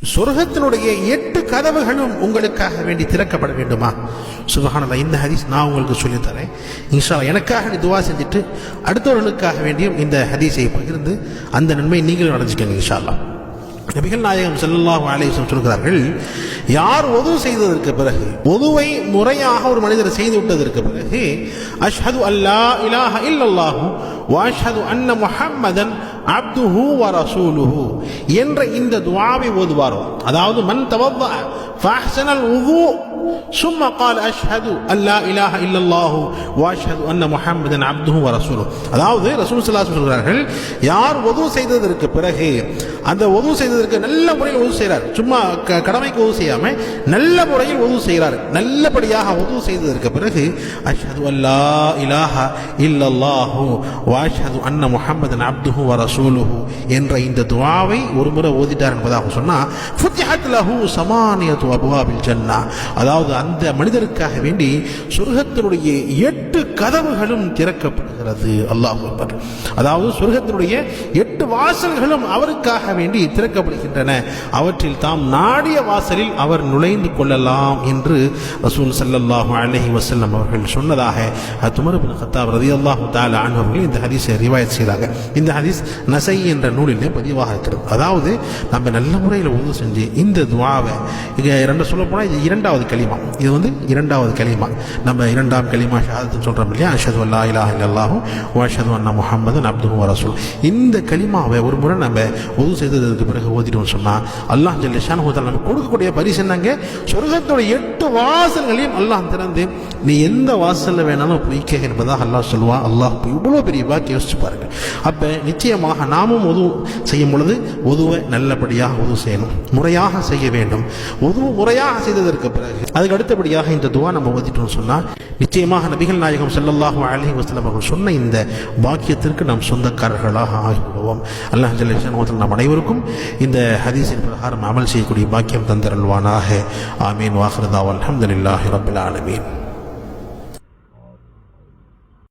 சொர்க்கத்தினுடைய 8 கதவுகளும் உங்களுக்காக வேண்டி திறக்கப்பட வேண்டுமா? சுப்ஹானல்லாஹ். இந்த ஹதீஸ் நான் உங்களுக்கு சொல்லித்தரேன். இன்ஷா அல்லாஹ் எனக்காக துஆ செஞ்சுட்டு அடுத்தவர்களுக்காக வேண்டியும் இந்த ஹதீஸை பகிர்ந்து அந்த நன்மை நீங்களும் அடைஞ்சிக்கங்க இன்ஷா அல்லாஹ். நபிகள் நாயகம் ஸல்லல்லாஹு அலைஹி வஸல்லம் சொல்கிறார்கள், யார் ஒது செய்ததற்கு பிறகு, ஒதுவை முறையாக ஒரு மனிதர் செய்து விட்டதற்கு பிறகு, அஷ்ஹது அல்லா இலாஹ இல்லல்லாஹு வ அஷ்ஹது அன்ன முஹம்மதன் அப்துஹு வ ரசூலுஹு என்ற இந்த துஆவை ஓதுவாரோ, அதாவது மன் தவவ்வஅ ஃபஅஹ்ஸனல் வுது ثم قال أشهد أن لا إله إلا الله وأشهد أن محمدا عبده ورسوله. அதாவது ரசூல் ஸல்லல்லாஹு அலைஹி வஸல்லம் சொல்கிறார்கள், யார் வுது செய்ததற்கு பிறகு, அந்த வுது செய்ததற்கு நல்ல முறையில் வுது செய்கிறார், சும்மா கடமைக்கு வுது செய்யாம நல்ல முறையில் வுது செய்கிறார், நல்லபடியாக வுது செய்ததற்கு பிறகு அஷ்ஹது அல்லா இலாஹ இல்லல்லாஹு வ அஷ்ஹது அன்ன முஹம்மதன் அப்துஹு வ ரசூலுஹு என்ற இந்த துஆவை ஒரு முறை ஓதிட்டார் என்பதாக சொன்னா ஃபுத்திஹத் லஹு ஸமானியத்து அப்வாபில் ஜன்னah, அதாவது அந்த மனிதருக்காக வேண்டி சொர்க்கத்தினுடைய 8 கதவுகளும் திறக்கப்படுகிறது. அல்லாஹ் அக்பர். அதாவது சொர்க்கத்தினுடைய 8 வாசல்களும் அவருக்காக வேண்டி திறக்கப்படுகின்றன. அவற்றில் தாம் நாடிய வாசலில் அவர் நுழைந்து கொள்ளலாம் என்று ரசூல் ஸல்லல்லாஹு அலைஹி வஸல்லம் அவர்கள் சொன்னதாக உமர் இப்னு கத்தாப் ரலியல்லாஹு தஆலா அன்ஹு அவர்கள் இந்த ஹதீஸை ரிவாயத் செய்தாங்க. இந்த ஹதீஸ் நஸை என்ற நூலிலே பதிவாக இருக்கிறது. அதாவது நம்ம நல்ல முறையில் உது செஞ்சு இந்த துஆவை இரண்டு சொல்ல போனால் இது இரண்டாவது கலிமா, இது இரண்டாவது கலிமா. நம்ம இரண்டாம் கலிமா ஷஹாதத் சொல்றோம் இல்லையா, அஷ்ஹது அல்லா இலாஹ இல்லல்லாஹு வ அஷ்ஹது அன்ன முஹம்மதன் அப்துஹு வ ரசூல். இந்த கலிமாவை ஒரு முறை நம்ம உது செய்ததற்கு பிறகு ஓதிட்டோம்னு சொன்னா அல்லாஹ் ஜல்ல ஷானஹு வ தஆலா நமக்கு கொடுக்கக்கூடிய பரிசு என்னங்க, சொர்க்கத்தோட 8 வாசல்களையும் அல்லாஹ் திறந்து நீ எந்த வாசல்ல வேணாலும் போய்க்க என்பதாக அல்லாஹ் சொல்லுவான். அல்லாஹ் இவ்வளவு பெரிய வாக்கை யோசிச்சு பாருங்க. அப்ப நிச்சயமாக நாமும் உது செய்யும் பொழுது உதுவை நல்லபடியாக உது செய்யணும், முறையாக செய்ய வேண்டும். உது முறையாக செய்ததற்கு பிறகு அதுக்கு அடுத்தபடியாக இந்த துஆ நம்ம ஓதிட்டோம்னு சொன்னா நிச்சயமாக நபிகள் நாயகம் ஸல்லல்லாஹு அலைஹி வஸல்லம் அவர்கள் சொன்ன இந்த பாக்கியத்திற்கு நாம் சொந்தக்காரர்களாக ஆகிவிடுவோம். அல்லாஹ் ஜல்ல ஷானஹு நம் அனைவருக்கும் இந்த ஹதீஸின் பிரகாரம் அமல் செய்யக்கூடிய பாக்கியம் தந்தருள்வானாக. ஆமீன். வாஹிரு தாவா அல்ஹம்துலில்லாஹி ரப்பில் ஆலமீன்.